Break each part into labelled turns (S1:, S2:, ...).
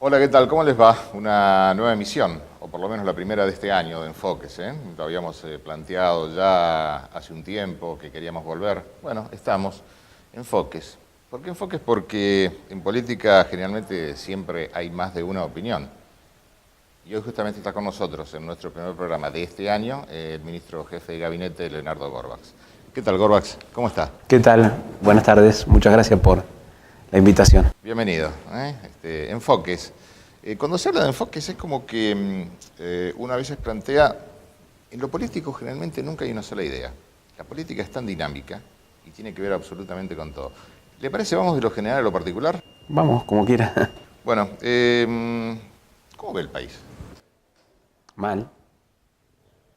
S1: Hola, ¿qué tal? ¿Cómo les va? Una nueva emisión, o por lo menos la primera de este año de Enfoques, ¿eh? Lo habíamos planteado ya hace un tiempo que queríamos volver. Bueno, estamos. Enfoques. ¿Por qué enfoques? Porque en política generalmente siempre hay más de una opinión. Y hoy justamente está con nosotros en nuestro primer programa de este año el ministro jefe de gabinete, Leonardo Gorbaks. ¿Qué tal, Gorbaks? ¿Cómo está?
S2: ¿Qué tal? Buenas tardes. Muchas gracias por la invitación.
S1: Bienvenido. Enfoques. Cuando se habla de enfoques es como que uno a veces plantea, en lo político generalmente nunca hay una sola idea. La política es tan dinámica y tiene que ver absolutamente con todo. ¿Le parece, vamos de lo general a lo particular?
S2: Vamos, como quiera.
S1: Bueno, ¿cómo ve el país?
S2: Mal.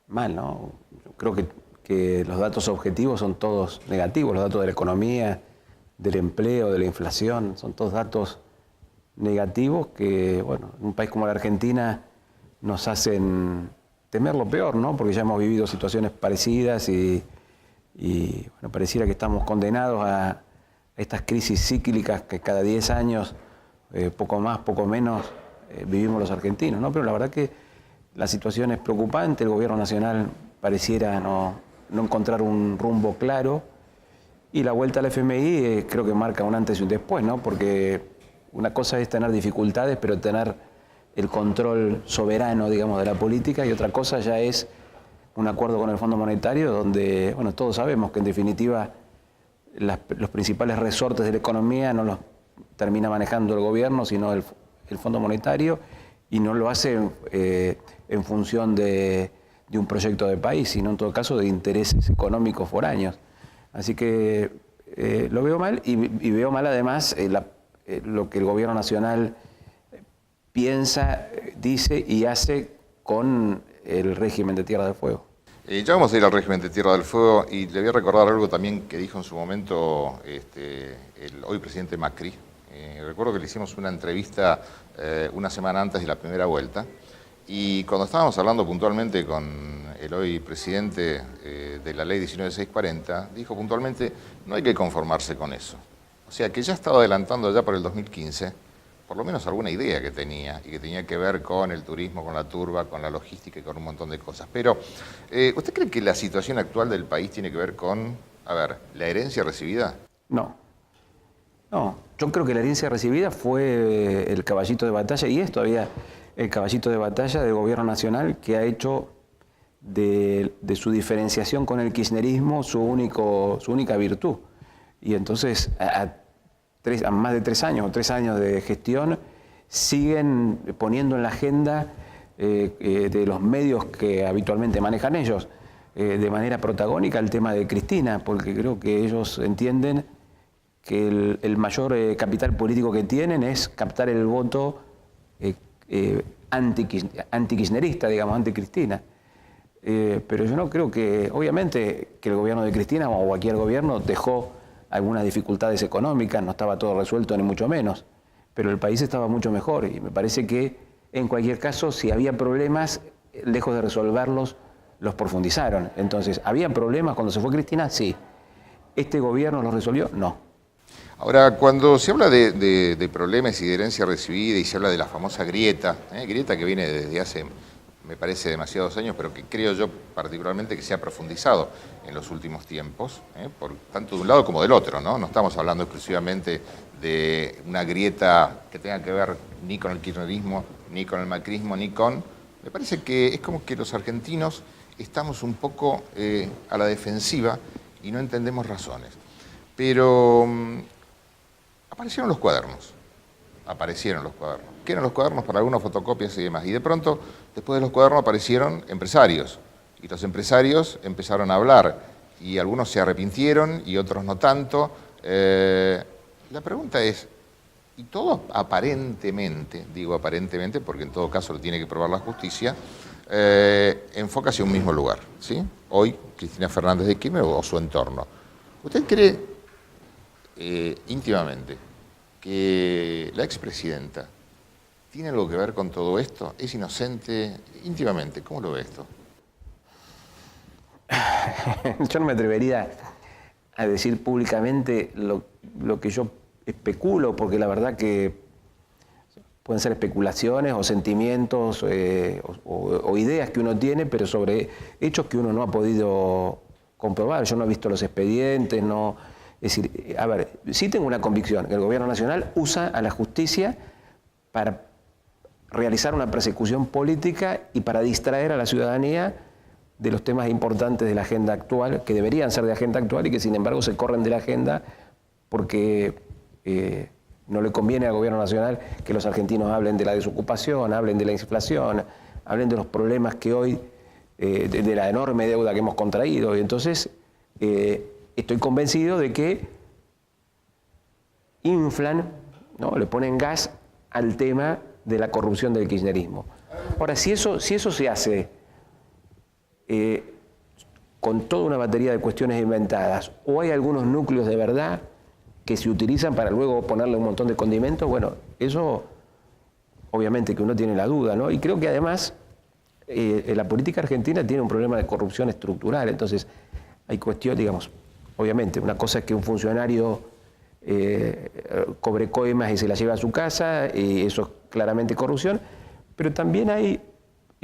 S2: Mal, ¿no? Yo creo que los datos objetivos son todos negativos. Los datos de la economía, del empleo, de la inflación, son todos datos negativos que, bueno, en un país como la Argentina nos hacen temer lo peor, ¿no? Porque ya hemos vivido situaciones parecidas y bueno, pareciera que estamos condenados a estas crisis cíclicas que cada 10 años, poco más, poco menos, vivimos los argentinos, ¿no? Pero la verdad que la situación es preocupante. El gobierno nacional pareciera no encontrar un rumbo claro, y la vuelta al FMI creo que marca un antes y un después, ¿no? Porque una cosa es tener dificultades, pero tener el control soberano, digamos, de la política, y otra cosa ya es un acuerdo con el Fondo Monetario, donde, bueno, todos sabemos que en definitiva los principales resortes de la economía no los termina manejando el gobierno, sino el Fondo Monetario, y no lo hace en función de un proyecto de país, sino en todo caso de intereses económicos foráneos. Así que lo veo mal, y veo mal además lo que el gobierno nacional piensa, dice y hace con el régimen de Tierra del Fuego.
S1: Ya vamos a ir al régimen de Tierra del Fuego y le voy a recordar algo también que dijo en su momento el hoy presidente Macri. Recuerdo que le hicimos una entrevista una semana antes de la primera vuelta, y cuando estábamos hablando puntualmente con el hoy presidente de la ley 19640, dijo puntualmente: no hay que conformarse con eso. O sea que ya estaba adelantando ya por el 2015, por lo menos alguna idea que tenía, y que tenía que ver con el turismo, con la turba, con la logística y con un montón de cosas. Pero, ¿usted cree que la situación actual del país tiene que ver con, la herencia recibida?
S2: No, yo creo que la herencia recibida fue el caballito de batalla, y es todavía el caballito de batalla del gobierno nacional, que ha hecho de su diferenciación con el kirchnerismo su única virtud. Y entonces, a más de 3 años o 3 años de gestión, siguen poniendo en la agenda de los medios que habitualmente manejan ellos, de manera protagónica, el tema de Cristina, porque creo que ellos entienden que el mayor capital político que tienen es captar el voto anti-kirchnerista, digamos, anti-Cristina. Pero yo no creo que, obviamente, que el gobierno de Cristina o cualquier gobierno dejó algunas dificultades económicas, no estaba todo resuelto ni mucho menos, pero el país estaba mucho mejor, y me parece que en cualquier caso, si había problemas, lejos de resolverlos, los profundizaron. Entonces, ¿había problemas cuando se fue Cristina? Sí. ¿Este gobierno los resolvió? No.
S1: Ahora, cuando se habla de problemas y de herencia recibida, y se habla de la famosa grieta, grieta que viene desde hace, me parece, demasiados años, pero que creo yo particularmente que se ha profundizado en los últimos tiempos, por tanto de un lado como del otro, ¿no? No estamos hablando exclusivamente de una grieta que tenga que ver ni con el kirchnerismo, ni con el macrismo, ni con... Me parece que es como que los argentinos estamos un poco a la defensiva y no entendemos razones. Pero aparecieron los cuadernos. ¿Qué eran los cuadernos? Para algunas fotocopias y demás. Y de pronto, después de los cuadernos aparecieron empresarios. Y los empresarios empezaron a hablar. Y algunos se arrepintieron y otros no tanto. La pregunta es, y todo aparentemente, digo aparentemente porque en todo caso lo tiene que probar la justicia, enfoca hacia un mismo lugar, ¿sí? Hoy, Cristina Fernández de Kirchner o su entorno. ¿Usted cree íntimamente que la expresidenta tiene algo que ver con todo esto? ¿Es inocente? Íntimamente, ¿cómo lo ve esto?
S2: Yo no me atrevería a decir públicamente lo que yo especulo, porque la verdad que pueden ser especulaciones o sentimientos o ideas que uno tiene, pero sobre hechos que uno no ha podido comprobar. Yo no he visto los expedientes, no. Es decir, a ver, sí tengo una convicción, que el gobierno nacional usa a la justicia para realizar una persecución política y para distraer a la ciudadanía de los temas importantes de la agenda actual, que deberían ser de agenda actual y que sin embargo se corren de la agenda porque no le conviene al gobierno nacional que los argentinos hablen de la desocupación, hablen de la inflación, hablen de los problemas que hoy, de la enorme deuda que hemos contraído. Y entonces estoy convencido de que inflan, ¿no? Le ponen gas al tema de la corrupción del kirchnerismo. Ahora, si eso se hace con toda una batería de cuestiones inventadas, o hay algunos núcleos de verdad que se utilizan para luego ponerle un montón de condimentos, bueno, eso obviamente que uno tiene la duda, ¿no? Y creo que además la política argentina tiene un problema de corrupción estructural, entonces hay cuestiones, digamos, obviamente, una cosa es que un funcionario cobre coimas y se la lleva a su casa, y eso es claramente corrupción, pero también hay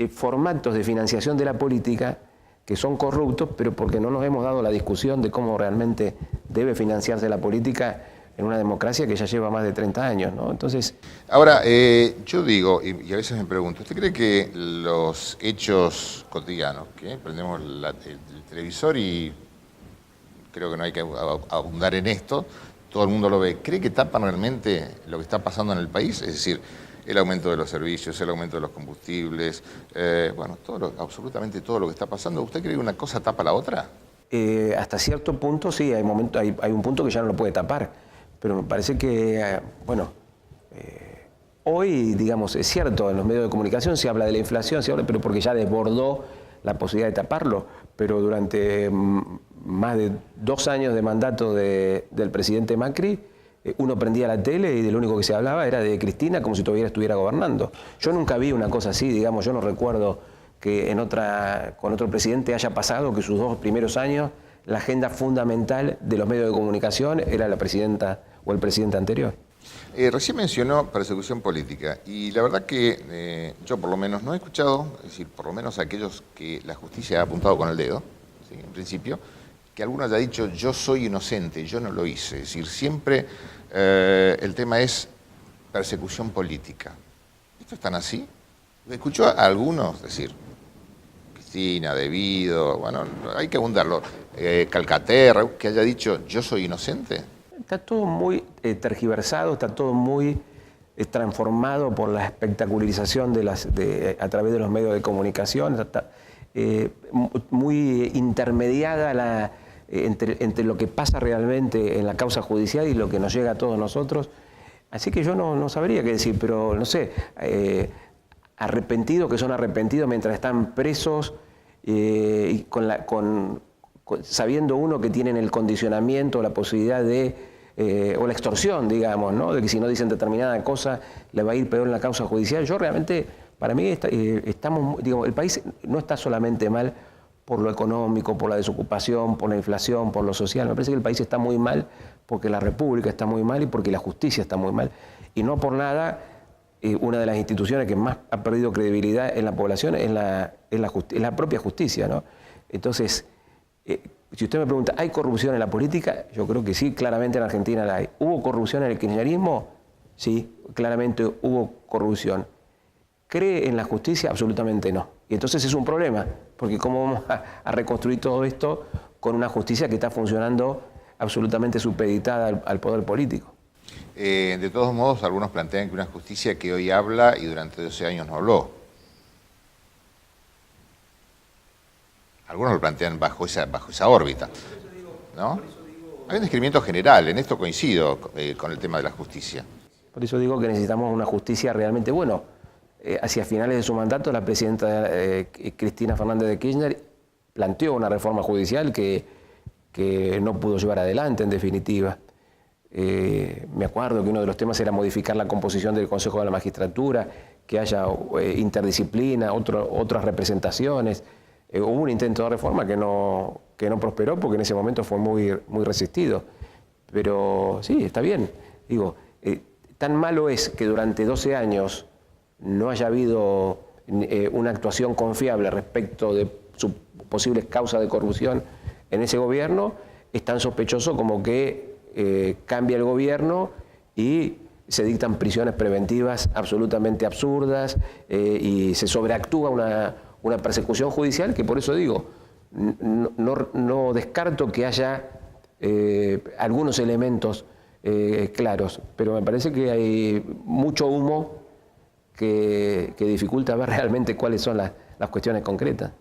S2: formatos de financiación de la política que son corruptos, pero porque no nos hemos dado la discusión de cómo realmente debe financiarse la política en una democracia que ya lleva más de 30 años, ¿no? Entonces...
S1: Ahora, yo digo, y a veces me pregunto, ¿usted cree que los hechos cotidianos, que prendemos el televisor y creo que no hay que abundar en esto, todo el mundo lo ve, ¿cree que tapan realmente lo que está pasando en el país? Es decir, el aumento de los servicios, el aumento de los combustibles, bueno, absolutamente todo lo que está pasando. ¿Usted cree que una cosa tapa la otra?
S2: Hasta cierto punto sí, hay un punto que ya no lo puede tapar, pero me parece que, bueno, hoy, digamos, es cierto, en los medios de comunicación se habla de la inflación, pero porque ya desbordó la posibilidad de taparlo, pero durante más de 2 años de mandato del presidente Macri, uno prendía la tele y de lo único que se hablaba era de Cristina como si todavía estuviera gobernando. Yo nunca vi una cosa así, digamos, yo no recuerdo que con otro presidente haya pasado que sus 2 primeros años la agenda fundamental de los medios de comunicación era la presidenta o el presidente anterior.
S1: Recién mencionó persecución política y la verdad que yo por lo menos no he escuchado, es decir, por lo menos aquellos que la justicia ha apuntado con el dedo, ¿sí? En principio, que alguno haya dicho yo soy inocente, yo no lo hice. Es decir, siempre el tema es persecución política. ¿Esto es tan así? ¿Escuchó a algunos decir, Cristina, Devido, bueno, hay que abundarlo, Calcaterra, que haya dicho yo soy inocente?
S2: Está todo muy tergiversado, está todo muy transformado por la espectacularización a través de los medios de comunicación, está muy intermediada entre lo que pasa realmente en la causa judicial y lo que nos llega a todos nosotros. Así que yo no sabría qué decir, pero no sé, arrepentidos que son arrepentidos mientras están presos y sabiendo uno que tienen el condicionamiento, la posibilidad o la extorsión, digamos, ¿no? De que si no dicen determinada cosa le va a ir peor en la causa judicial. Yo realmente, para mí, el país no está solamente mal por lo económico, por la desocupación, por la inflación, por lo social. Me parece que el país está muy mal porque la República está muy mal y porque la justicia está muy mal. Y no por nada, una de las instituciones que más ha perdido credibilidad en la población es la propia justicia, ¿no? Entonces, si usted me pregunta, ¿hay corrupción en la política? Yo creo que sí, claramente en Argentina la hay. ¿Hubo corrupción en el kirchnerismo? Sí, claramente hubo corrupción. ¿Cree en la justicia? Absolutamente no. Y entonces es un problema, porque ¿cómo vamos a reconstruir todo esto con una justicia que está funcionando absolutamente supeditada al poder político?
S1: De todos modos, algunos plantean que una justicia que hoy habla y durante 12 años no habló. Algunos lo plantean bajo esa órbita, ¿no? Hay un descrimiento general, en esto coincido con el tema de la justicia.
S2: Por eso digo que necesitamos una justicia realmente, bueno, hacia finales de su mandato la presidenta Cristina Fernández de Kirchner planteó una reforma judicial que no pudo llevar adelante en definitiva. Me acuerdo que uno de los temas era modificar la composición del Consejo de la Magistratura, que haya interdisciplina, otras representaciones. Hubo un intento de reforma que no prosperó porque en ese momento fue muy resistido. Pero sí, está bien. Digo, tan malo es que durante 12 años no haya habido una actuación confiable respecto de sus posibles causas de corrupción en ese gobierno, es tan sospechoso como que cambia el gobierno y se dictan prisiones preventivas absolutamente absurdas y se sobreactúa una persecución judicial que, por eso digo, no descarto que haya algunos elementos claros, pero me parece que hay mucho humo que dificulta ver realmente cuáles son las cuestiones concretas.